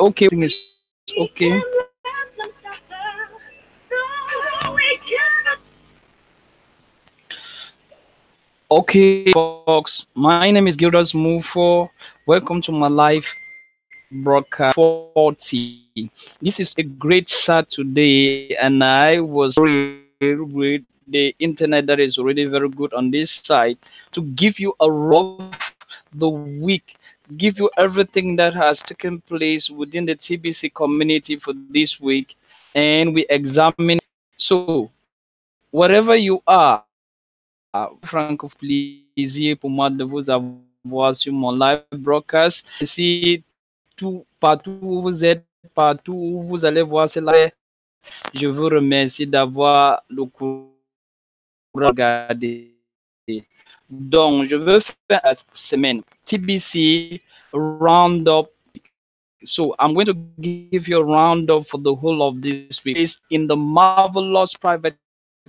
Okay, thing is okay. Okay, folks. My name is Gildas Mufo. Welcome to my live broadcast 40. This is a great start today, and I was with the internet that is already very good on this site to give you a of the week, give you everything that has taken place within the TBC community for this week, and we examine. So, wherever you are, franc of plaisir pour moi de vous avoir sur mon live broadcast. Ici, tout, partout où vous êtes, partout où vous allez voir cela, je vous remercie d'avoir le courage de regarder. Donc, je veux faire la semaine TBC roundup. So I'm going to give you a roundup for the whole of this week. It's in the marvelous private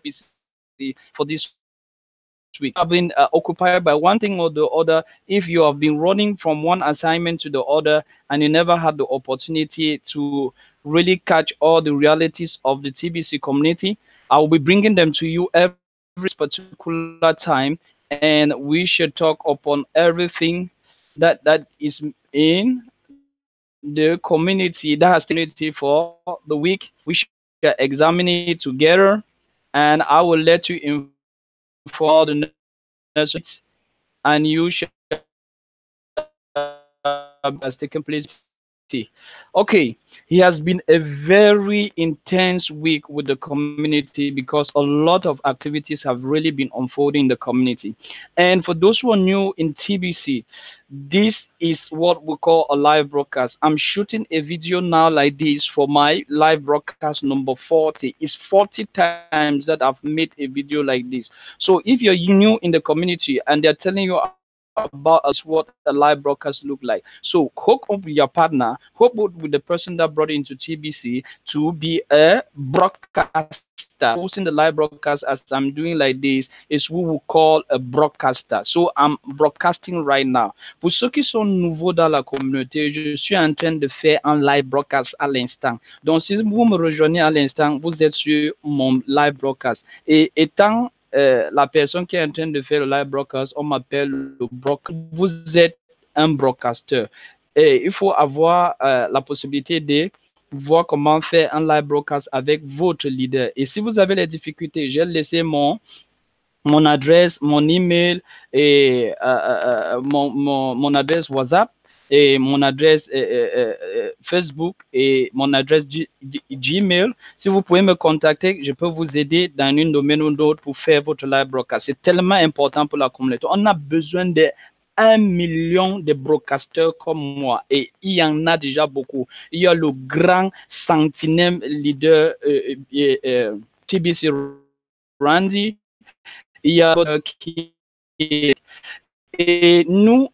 TBC for this week. I've been occupied by one thing or the other. If you have been running from one assignment to the other and you never had the opportunity to really catch all the realities of the TBC community, I will be bringing them to you every particular time, and we should talk upon everything that is in the community that has community for the week. We should examine it together, and I will let you inform the next week, and you shall has taken place. Okay, it has been a very intense week with the community because a lot of activities have really been unfolding in the community. And for those who are new in TBC, this is what we call a live broadcast. I'm shooting a video now like this for my live broadcast number 40. It's 40 times that I've made a video like this. So if you're new in the community and they're telling you about us what a live broadcast look like, so hook up with your partner, hook up with the person that brought you into TBC to be a broadcaster. Hosting the live broadcast as I'm doing like this is what we call a broadcaster. So I'm broadcasting right now. Pour ceux qui sont nouveaux dans la communauté, je suis en train de faire un live broadcast à l'instant. Donc si vous me rejoignez à l'instant, vous êtes sur mon live broadcast. Et étant la personne qui est en train de faire le live broadcast, on m'appelle le broadcaster. Vous êtes un broadcaster. Et il faut avoir la possibilité de voir comment faire un live broadcast avec votre leader. Et si vous avez les difficultés, j'ai laissé mon adresse, mon email et mon adresse WhatsApp et mon adresse Facebook et mon adresse Gmail. Si vous pouvez me contacter, je peux vous aider dans une domaine ou d'autre pour faire votre live broadcast. C'est tellement important pour la communauté. On a besoin de 1 million de broadcasters comme moi, et il y en a déjà beaucoup. Il y a le grand centenaire leader TBC Randy, il y a qui, et nous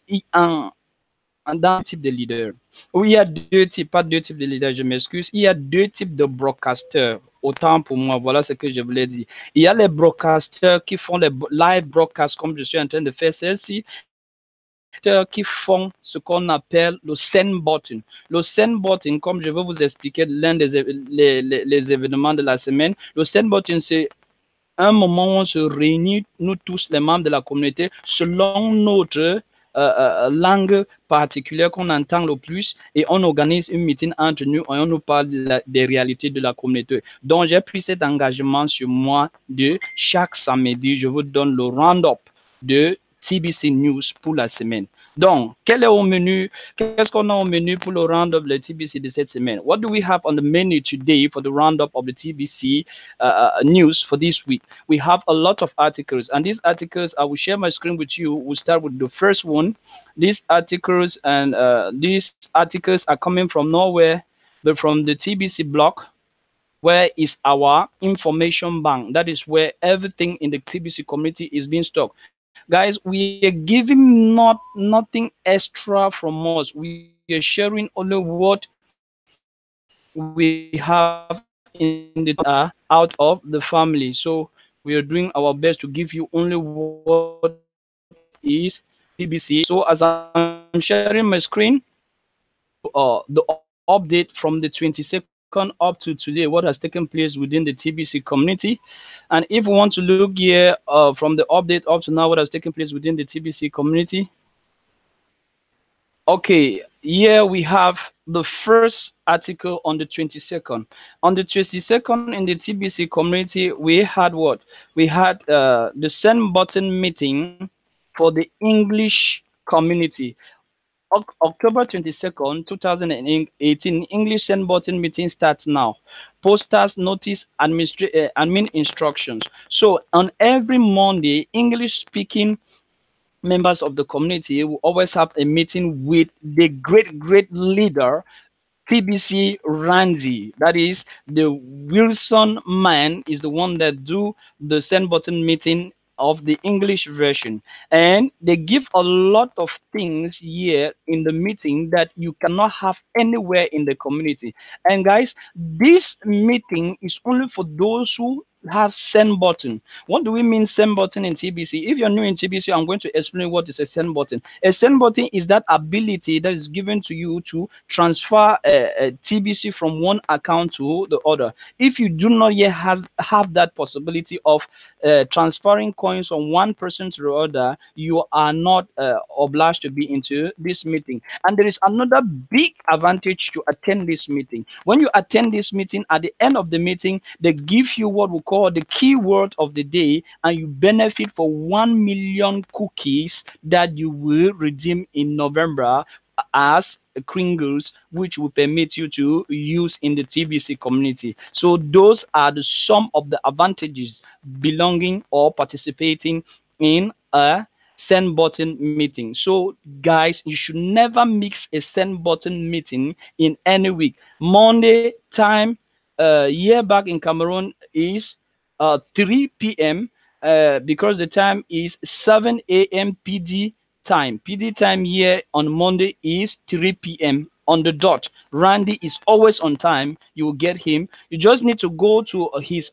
dans type de leader. Oui, il y a deux types, pas deux types de leaders, je m'excuse. Il y a deux types de broadcasters. Autant pour moi, voilà ce que je voulais dire. Il y a les broadcasters qui font les live broadcasts comme je suis en train de faire celle-ci. qui font ce qu'on appelle le send button. Le send button, comme je vais vous expliquer l'un des les événements de la semaine, le send button, c'est un moment où on se réunit, nous tous, les membres de la communauté, selon notre langue particulière qu'on entend le plus, et on organise une meeting entre nous et on nous parle des réalités de la communauté. Donc, j'ai pris cet engagement sur moi de chaque samedi, je vous donne le round-up de TBC News pour la semaine. Donc, quel est au menu? Qu'est-ce qu'on a au menu pour le round-up de TBC de cette semaine? What do we have on the menu today for the round-up of the TBC news for this week? We have a lot of articles, and these articles, I will share my screen with you. We'll start with the first one. These articles are coming from nowhere, but from the TBC blog, where is our information bank. That is where everything in the TBC community is being stored. Guys, we are giving nothing extra from us. We are sharing only what we have in the out of the family. So we are doing our best to give you only what is TBC. So as I'm sharing my screen, the update from the 22nd up to today, what has taken place within the TBC community. And if we want to look here from the update up to now, what has taken place within the TBC community. Okay, here we have the first article on the 22nd. On the 22nd in the TBC community, we had what? We had the send button meeting for the English community. October 22nd, 2018, English send button meeting starts now. Posters, notice, admin instructions. So on every Monday, English speaking members of the community will always have a meeting with the great leader, TBC Randy. That is the Wilson man is the one that do the send button meeting of the English version, and they give a lot of things here in the meeting that you cannot have anywhere in the community. And guys, this meeting is only for those who have send button. What do we mean send button in TBC? If you're new in TBC, I'm going to explain what is a send button. A send button is that ability that is given to you to transfer a TBC from one account to the other. If you do not yet have that possibility of transferring coins from one person to the other, you are not obliged to be into this meeting. And there is another big advantage to attend this meeting. When you attend this meeting, at the end of the meeting, they give you what we call the keyword of the day, and you benefit for 1 million cookies that you will redeem in November as Kringles, which will permit you to use in the TBC community. So those are the some of the advantages belonging or participating in a send button meeting. So guys, you should never mix a send button meeting in any week. Monday time here back in Cameroon is 3 p.m. Because the time is 7 a.m. PD time. PD time here on Monday is 3 p.m. on the dot. Randy is always on time. You will get him. You just need to go to his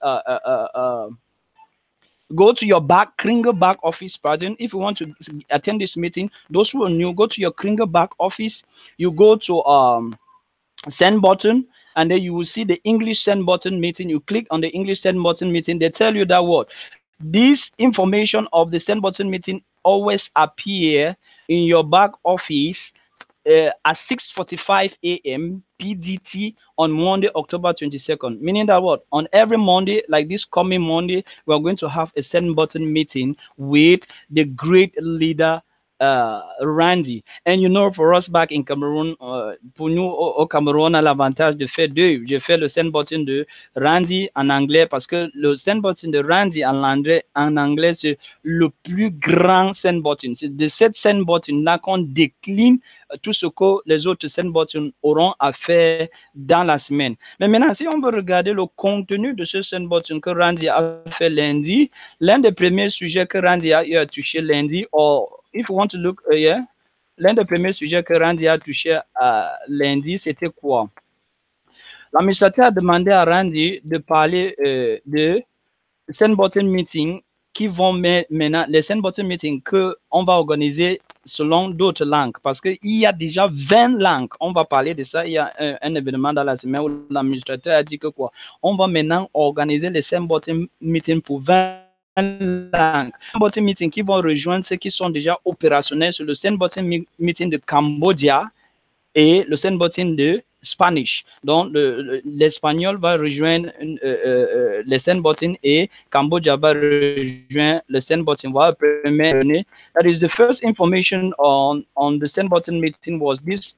go to your Kringle back office, pardon. If you want to attend this meeting, those who are new, go to your Kringle back office. You go to send button, and then you will see the English send button meeting. You click on the English send button meeting. They tell you that what this information of the send button meeting always appear in your back office at 6:45 a.m. PDT on Monday, October 22nd. Meaning that what? On every Monday, like this coming Monday, we are going to have a send button meeting with the great leader Randy. And you know, for us back in Cameroon, pour nous au Cameroun, on a l'avantage de faire deux. Je fais le send button de Randy en anglais parce que le send button de Randy en anglais, c'est le plus grand send button. C'est de cette send button là qu'on décline tout ce que les autres send buttons auront à faire dans la semaine. Mais maintenant, si on veut regarder le contenu de ce send button que Randy a fait lundi, l'un des premiers sujets que Randy a eu à toucher lundi, or if you want to look here, l'un des premiers sujets que Randy a touché lundi, c'était quoi? L'administrateur a demandé à Randy de parler de send button meeting qui vont maintenant, les send button meeting qu'on va organiser selon d'autres langues, parce qu'il y a déjà 20 langues. On va parler de ça. Il y a un événement dans la semaine où l'administrateur a dit que quoi, on va maintenant organiser les same bottom meeting pour 20 langues. Bottom meeting qui vont rejoindre ceux qui sont déjà opérationnels sur le same bottom meeting de Cambodia et le same button de Spanish. Donc, l'espagnol va rejoindre le send button et Cambodia va rejoindre le send button. Voilà, premier donné. That is the first information on the send button meeting was this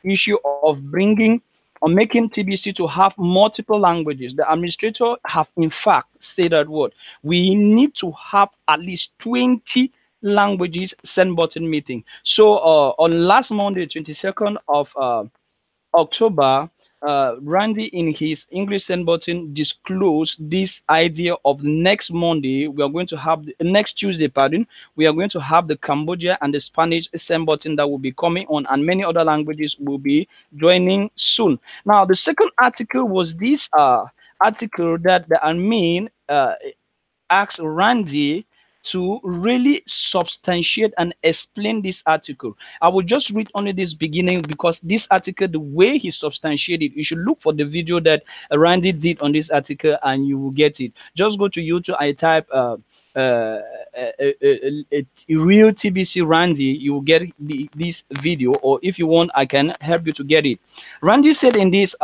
issue of bringing or making TBC to have multiple languages. The administrator have in fact said that what we need to have at least 20 languages send button meeting. So on last Monday, 22nd of October, Randy in his English send button disclosed this idea of next Monday. We are going to have next Tuesday, pardon. We are going to have the Cambodia and the Spanish send button that will be coming on, and many other languages will be joining soon. Now, the second article was this article that the admin asked Randy to really substantiate and explain this article. I will just read only this beginning because this article, the way he substantiated, you should look for the video that Randy did on this article and you will get it. Just go to YouTube, I type real TBC Randy, you will get this video, or if you want, I can help you to get it. Randy said in this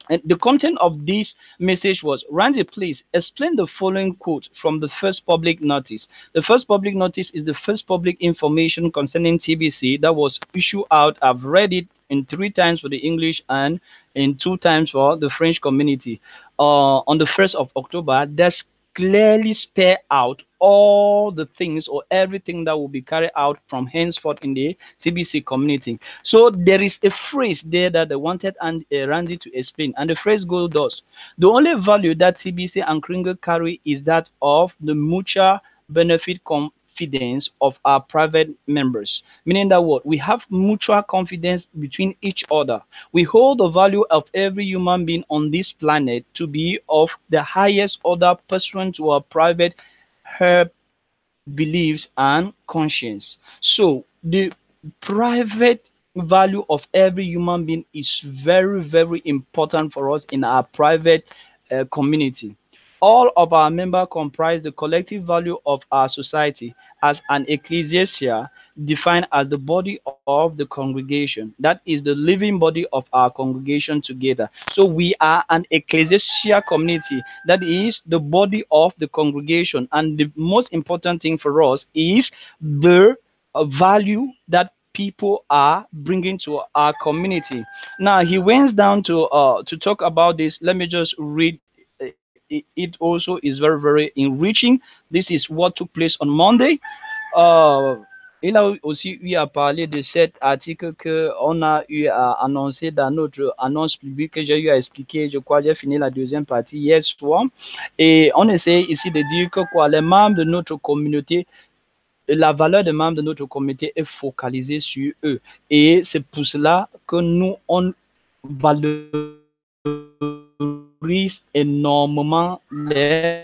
and the content of this message was, Randy, please explain the following quote from the first public notice. The first public notice is the first public information concerning TBC that was issued out. I've read it in 3 times for the English and in 2 times for the French community. On the 1st of October, that's clearly spell out all the things or everything that will be carried out from henceforth in the TBC community. So there is a phrase there that they wanted Randy to explain, and the phrase goes thus: the only value that TBC and Kringle carry is that of the mutual benefit confidence of our private members, meaning that what we have mutual confidence between each other. We hold the value of every human being on this planet to be of the highest order pursuant to our private beliefs and conscience. So the private value of every human being is very, very important for us in our private community. All of our members comprise the collective value of our society as an ecclesia defined as the body of the congregation. That is the living body of our congregation together. So we are an ecclesia community. That is the body of the congregation. And the most important thing for us is the value that people are bringing to our community. Now he went down to talk about this. Let me just read. It also is very, very enriching. This is what took place on Monday. Il a aussi eu à parler de cet article qu'on a eu à annoncer dans notre annonce publique que j'ai eu à expliquer. Je crois que j'ai fini la deuxième partie hier soir. Et on essaie ici de dire que quoi, les membres de notre communauté, la valeur des membres de notre communauté est focalisée sur eux. Et c'est pour cela que nous, on valorise énormément les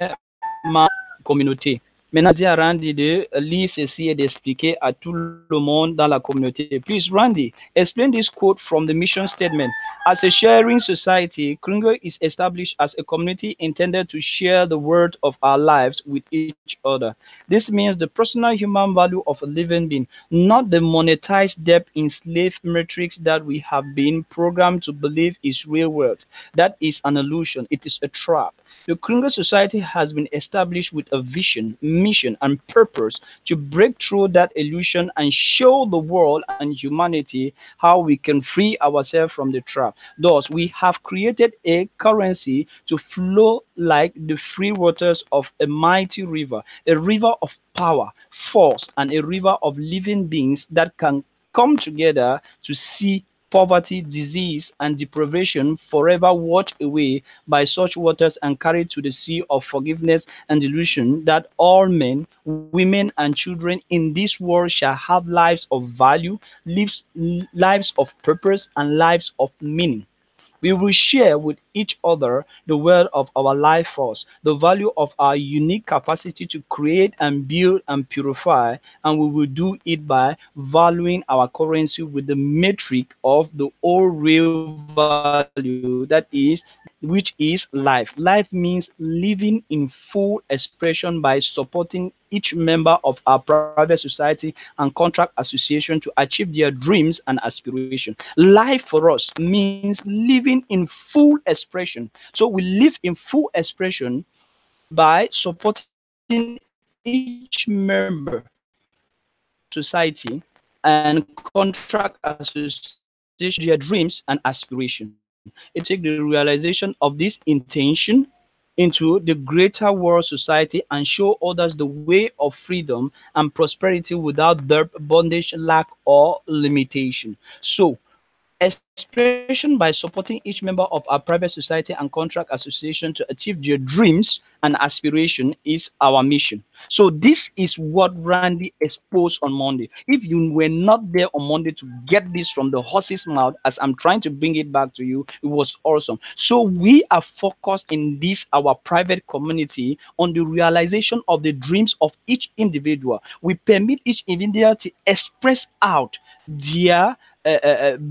membres de la communauté. Maintenant, dis à Randy de lire ceci et d'expliquer à tout le monde dans la communauté. Please, Randy, explain this quote from the mission statement. As a sharing society, Kringle is established as a community intended to share the word of our lives with each other. This means the personal human value of a living being, not the monetized debt in slave metrics that we have been programmed to believe is real world. That is an illusion. It is a trap. The Kringle Society has been established with a vision, mission, and purpose to break through that illusion and show the world and humanity how we can free ourselves from the trap. Thus, we have created a currency to flow like the free waters of a mighty river, a river of power, force, and a river of living beings that can come together to see poverty, disease, and deprivation forever washed away by such waters and carried to the sea of forgiveness and delusion, that all men, women, and children in this world shall have lives of value, lives of purpose, and lives of meaning. We will share with each other the worth of our life force, the value of our unique capacity to create and build and purify, and we will do it by valuing our currency with the metric of the all real value, which is life. Life means living in full expression by supporting each member of our private society and contract association to achieve their dreams and aspirations. Life for us means living in full expression. So we live in full expression by supporting each member of our society and contract association to achieve their dreams and aspiration. It takes the realization of this intention into the greater world society and show others the way of freedom and prosperity without debt, bondage, lack, or limitation. So expression by supporting each member of our private society and contract association to achieve their dreams and aspiration is our mission. So this is what Randy exposed on Monday. If you were not there on Monday to get this from the horse's mouth, as I'm trying to bring it back to you, it was awesome. So we are focused in this our private community on the realization of the dreams of each individual. We permit each individual to express out their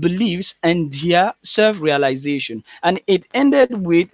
beliefs and their self-realization, and it ended with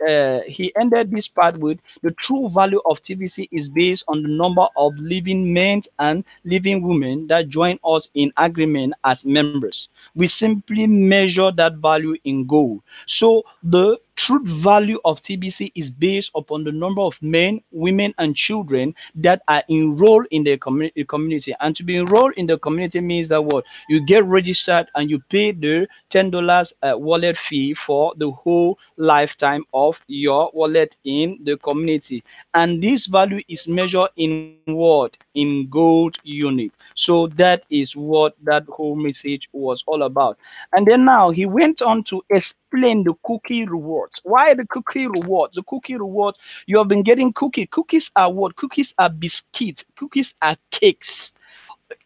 he ended this part with the true value of tvc is based on the number of living men and living women that join us in agreement as members. We simply measure that value in gold. So the truth value of TBC is based upon the number of men, women, and children that are enrolled in the community. And to be enrolled in the community means that what you get registered and you pay the $10 wallet fee for the whole lifetime of your wallet in the community. And this value is measured in what? In gold unit. So that is what that whole message was all about. And then now he went on to explain the cookie rewards. Why the cookie rewards? The cookie rewards, you have been getting cookie. Cookies are what? Cookies are biscuits. Cookies are cakes.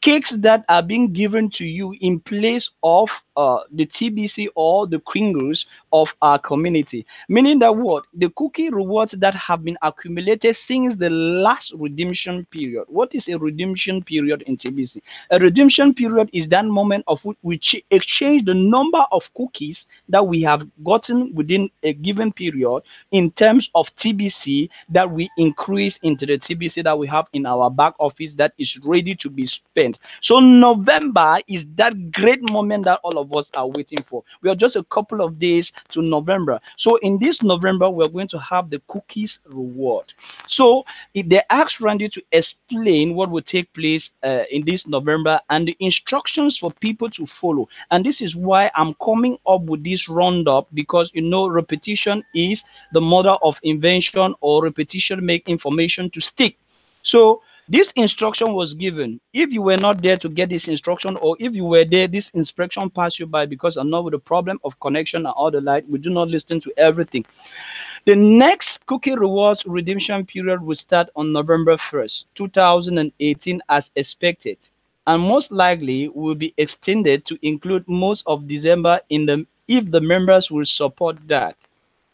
Cakes that are being given to you in place of the TBC or the Kringles of our community. Meaning that what? The cookie rewards that have been accumulated since the last redemption period. What is a redemption period in TBC? A redemption period is that moment of which we exchange the number of cookies that we have gotten within a given period in terms of TBC that we increase into the TBC that we have in our back office that is ready to be spent. So November is that great moment that all of us are waiting for. We are just a couple of days to November. So in this November, we're going to have the cookies reward. So if they asked Randy to explain what will take place in this November and the instructions for people to follow. And this is why I'm coming up with this roundup, because you know repetition is the mother of invention, or repetition make information to stick. So this instruction was given. If you were not there to get this instruction, or if you were there, this instruction passed you by because I'm not with the problem of connection and all the light. We do not listen to everything. The next cookie rewards redemption period will start on November 1st, 2018 as expected, and most likely will be extended to include most of December if the members will support that.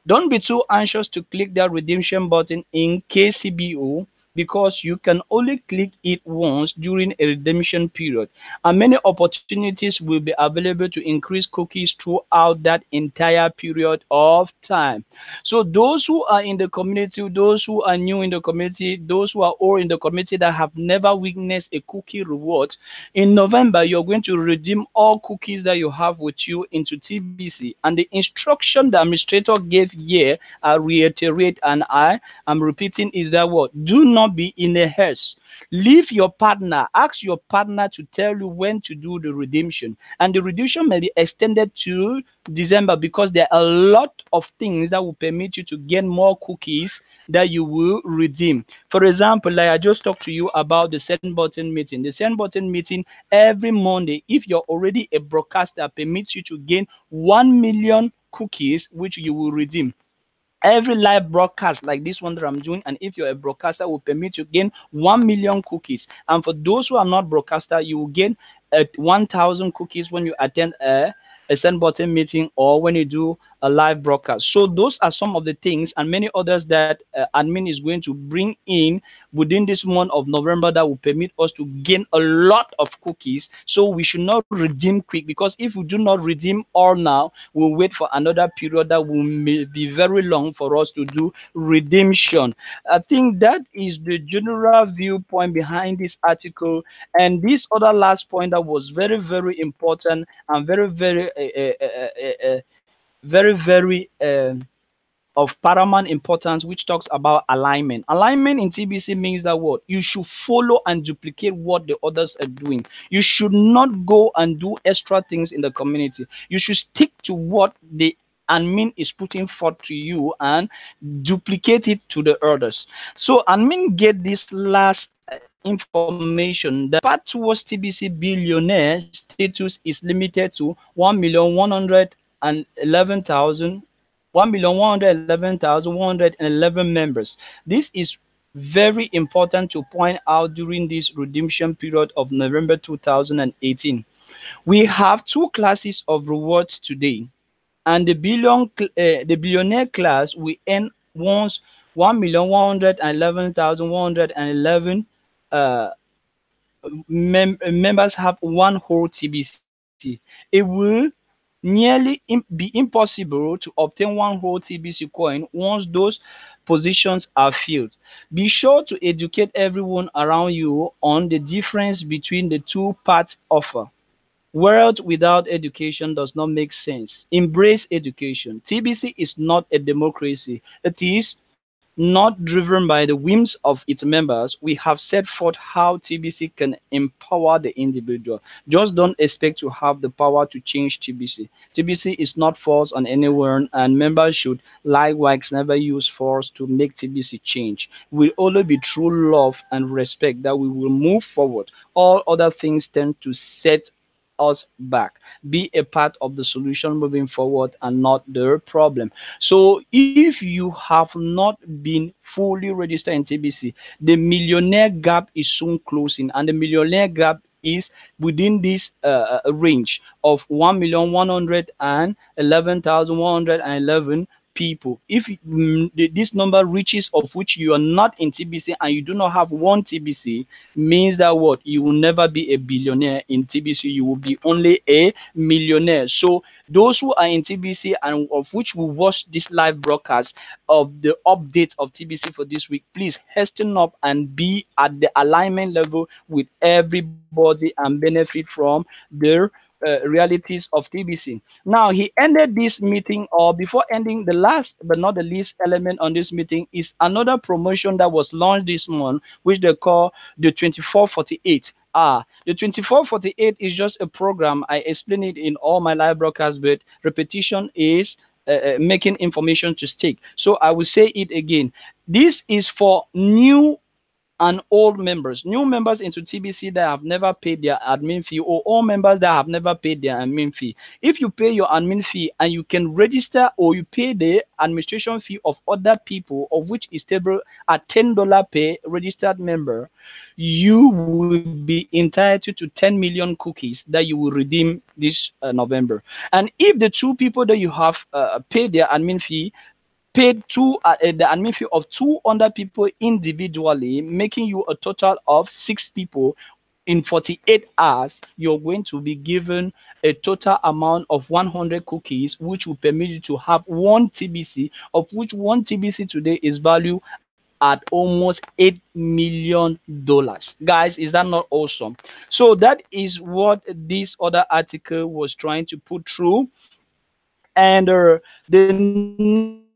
Don't be too anxious to click that redemption button in KCBO, because you can only click it once during a redemption period, and many opportunities will be available to increase cookies throughout that entire period of time. So those who are in the community, those who are new in the community, those who are old in the community that have never witnessed a cookie reward, in November you're going to redeem all cookies that you have with you into TBC. And the instruction the administrator gave here, I reiterate and I am repeating, is that what? Do not be in a haste. Leave your partner. Ask your partner to tell you when to do the redemption. And the redemption may be extended to December, because there are a lot of things that will permit you to gain more cookies that you will redeem. For example, like I just talked to you about the send button meeting. The send button meeting every Monday, if you're already a broadcaster, permits you to gain 1 million cookies, which you will redeem. Every live broadcast like this one that I'm doing, and if you're a broadcaster, will permit you to gain 1 million cookies. And for those who are not broadcaster, you will gain 1,000 cookies when you attend a send button meeting, or when you do a live broadcast. So those are some of the things and many others that admin is going to bring in within this month of November that will permit us to gain a lot of cookies. So we should not redeem quick, because if we do not redeem all now, we'll wait for another period that will may be very long for us to do redemption. I think that is the general viewpoint behind this article. And this other last point that was very, very important and very, very, very, very of paramount importance, which talks about alignment. Alignment in TBC means that what you should follow and duplicate what the others are doing. You should not go and do extra things in the community. You should stick to what the admin is putting forth to you and duplicate it to the others. So admin get this last information. The path towards TBC billionaire status is limited to 1,111,111 members. This is very important to point out during this redemption period of November 2018. We have two classes of rewards today, and the billionaire class will earn once 1,111,111 uh, members have one whole TBC. It will nearly be impossible to obtain one whole TBC coin once those positions are filled. Be sure to educate everyone around you on the difference between the two paths offer. Wealth without education does not make sense. Embrace education. TBC is not a democracy. It is not driven by the whims of its members. We have set forth how TBC can empower the individual. Just don't expect to have the power to change TBC. TBC is not forced on anyone, and members should likewise never use force to make TBC change. It will only be through love and respect that we will move forward. All other things tend to set us back. Be a part of the solution moving forward and not the problem. So if you have not been fully registered in TBC, the millionaire gap is soon closing, and the millionaire gap is within this range of 1,111,111 people. If this number reaches of which you are not in TBC and you do not have one TBC, means that what you will never be a billionaire in TBC. You will be only a millionaire. So those who are in TBC and of which will watch this live broadcast of the update of TBC for this week, please hasten up and be at the alignment level with everybody and benefit from their realities of TBC. Now, he ended this meeting, or before ending, the last but not the least element on this meeting is another promotion that was launched this month, which they call the 2448. The 2448 is just a program. I explain it in all my live broadcasts, but repetition is making information to stick. So I will say it again. This is for new and old members, new members into TBC that have never paid their admin fee, or all members that have never paid their admin fee. If you pay your admin fee and you can register, or you pay the administration fee of other people, of which is stable at $10 per registered member, you will be entitled to 10 million cookies that you will redeem this November. And if the two people that you have paid their admin fee paid the admin fee of 200 people individually, making you a total of 6 people, in 48 hours, you're going to be given a total amount of 100 cookies, which will permit you to have one TBC, of which one TBC today is valued at almost $8 million. Guys, is that not awesome? So that is what this other article was trying to put through. And the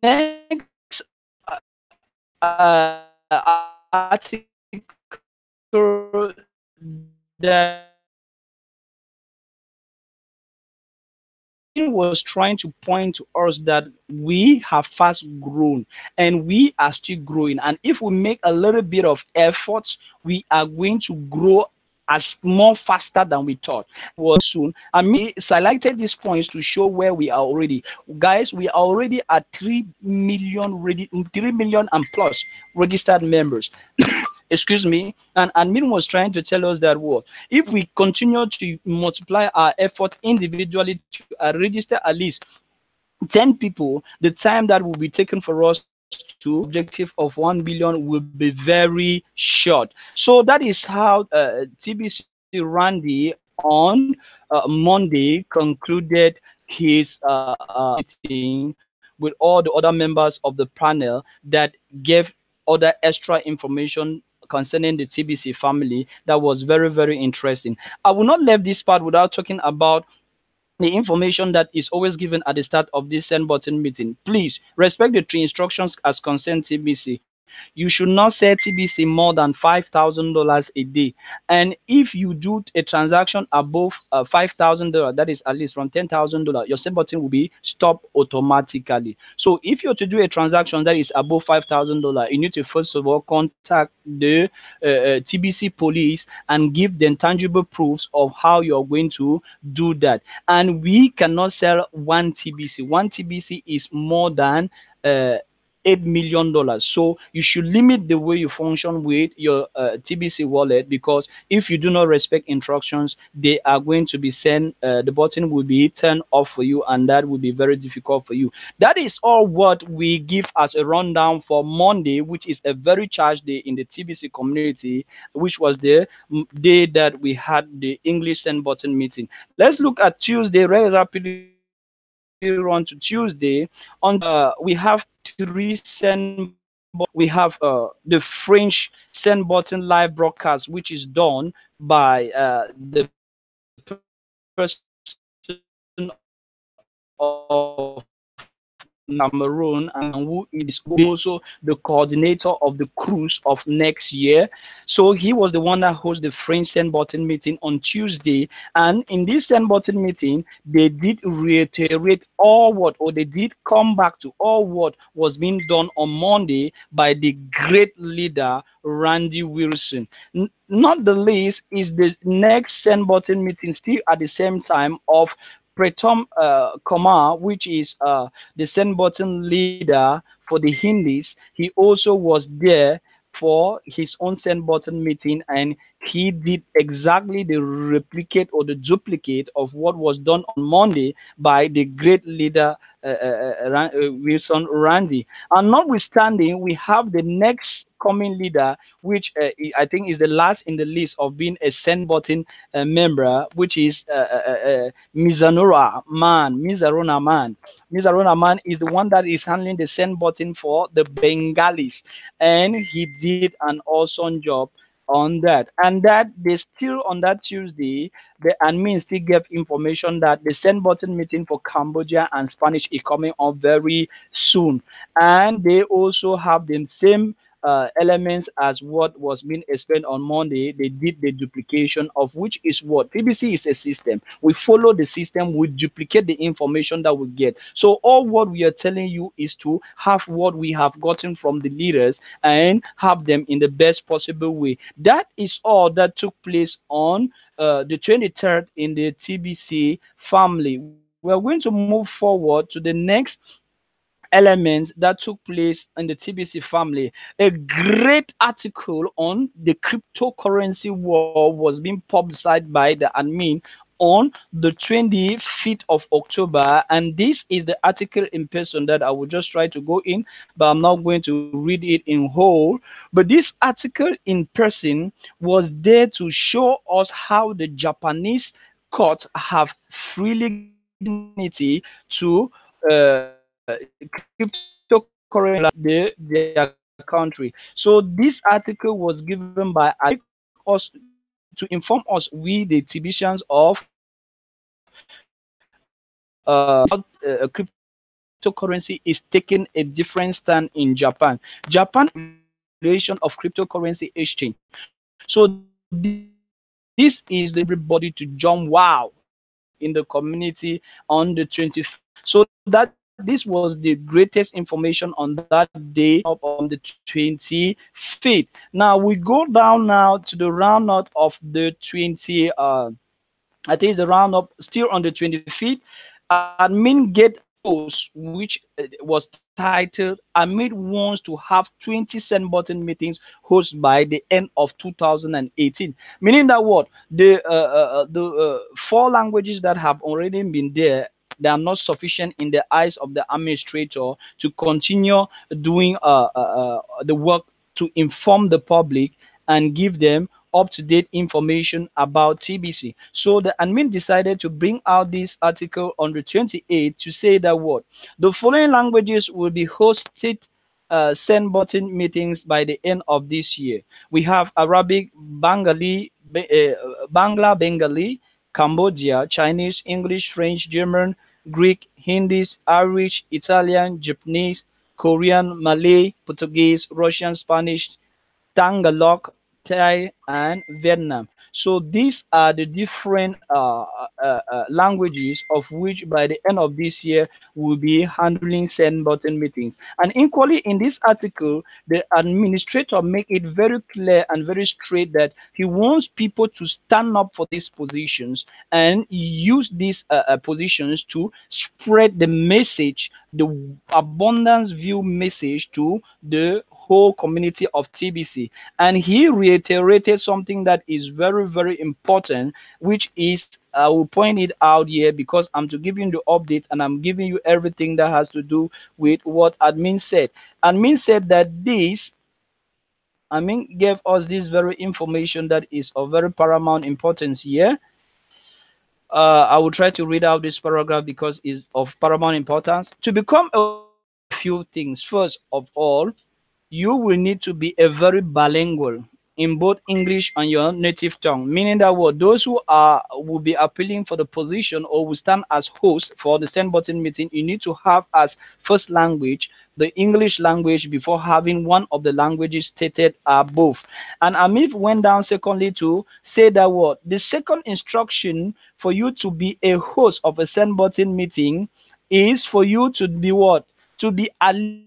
next article that admin was trying to point to us that we have fast grown and we are still growing, and if we make a little bit of efforts, we are going to grow as more faster than we thought was soon. I mean, selected these points to show where we are already. Guys, we are already at 3 million and plus registered members. Excuse me. And admin was trying to tell us that what if we continue to multiply our effort individually to register at least 10 people, the time that will be taken for us to objective of 1 billion will be very short. So that is how TBC Randy on Monday concluded his meeting with all the other members of the panel that gave other extra information concerning the TBC family that was very, very interesting. I will not leave this part without talking about the information that is always given at the start of this send button meeting. Please respect the three instructions as concerned TBC. You should not sell TBC more than $5,000 a day. And if you do a transaction above $5,000, that is at least from $10,000, your send button will be stopped automatically. So if you're to do a transaction that is above $5,000, you need to first of all contact the TBC police and give them tangible proofs of how you're going to do that. And we cannot sell one TBC. One TBC is more than $8 million. So you should limit the way you function with your TBC wallet, because if you do not respect instructions, they are going to be sent. The button will be turned off for you, and that will be very difficult for you. That is all what we give as a rundown for Monday, which is a very charged day in the TBC community, which was the day that we had the English send button meeting. Let's look at Tuesday very rapidly. Run to Tuesday. On Tuesday, we have three send button. We have the French send button live broadcast, which is done by the person of Cameroon, and who is also the coordinator of the cruise of next year. So he was the one that hosted the French send button meeting on Tuesday. And in this send button meeting, they did reiterate all what, or they did come back to all what was being done on Monday by the great leader Randy Wilson. Not the least is the next send button meeting still at the same time of Pretom Kumar, which is the send button leader for the Hindis. He also was there for his own send button meeting, and he did exactly the replicate or the duplicate of what was done on Monday by the great leader Wilson Randy. And notwithstanding, we have the next coming leader, which I think is the last in the list of being a send button member, which is Mizanura Man. Mizarona Man. Mizarona Man is the one that is handling the send button for the Bengalis, and he did an awesome job on that. And that they still on that Tuesday, the admin still gave information that the send button meeting for Cambodia and Spanish is coming up very soon, and they also have the same elements as what was being explained on Monday. They did the duplication of, which is what PBC is a system. We follow the system, we duplicate the information that we get. So all what we are telling you is to have what we have gotten from the leaders and have them in the best possible way. That is all that took place on the 23rd in the TBC family. We're going to move forward to the next elements that took place in the TBC family. A great article on the cryptocurrency war was being publicized by the admin on the 25th of October, and this is the article in person that I will just try to go in, but I'm not going to read it in whole. But this article in person was there to show us how the Japanese courts have freely given immunity to cryptocurrency their country. So this article was given by us to inform us, we the exhibitions of cryptocurrency is taking a different stand in Japan. Japan regulation of cryptocurrency exchange. So this is the everybody to jump wow in the community on the 25th. So that this was the greatest information on that day on the 25th. Now we go down now to the roundup of the 20. I think it's the roundup still on the 25th. Admin get a post which was titled Amid wants to have 20 send button meetings hosted by the end of 2018. Meaning that what the 4 languages that have already been there they are not sufficient in the eyes of the administrator to continue doing the work to inform the public and give them up to date information about TBC. So the admin decided to bring out this article on the 28th to say that what the following languages will be hosted send button meetings by the end of this year. We have Arabic, Bangla, Bengali, Cambodia, Chinese, English, French, German, Greek, Hindi, Irish, Italian, Japanese, Korean, Malay, Portuguese, Russian, Spanish, Tagalog, Thai, and Vietnam. So these are the different languages of which by the end of this year we'll be handling send button meetings. And equally in this article, the administrator make it very clear and very straight that he wants people to stand up for these positions and use these positions to spread the message, the abundance view message to the whole community of TBC. And he reiterated something that is very, very important, which is I will point it out here because I'm to give you the update and I'm giving you everything that has to do with what admin said. Admin said that this admin gave us this very information that is of very paramount importance here. I will try to read out this paragraph because it's of paramount importance. To become a few things. First of all, you will need to be a very bilingual in both English and your native tongue, meaning that what those who are will be appealing for the position or will stand as host for the send button meeting, you need to have as first language the English language before having one of the languages stated above. And Amif went down secondly to say that what the second instruction for you to be a host of a send button meeting is for you to be what to be at least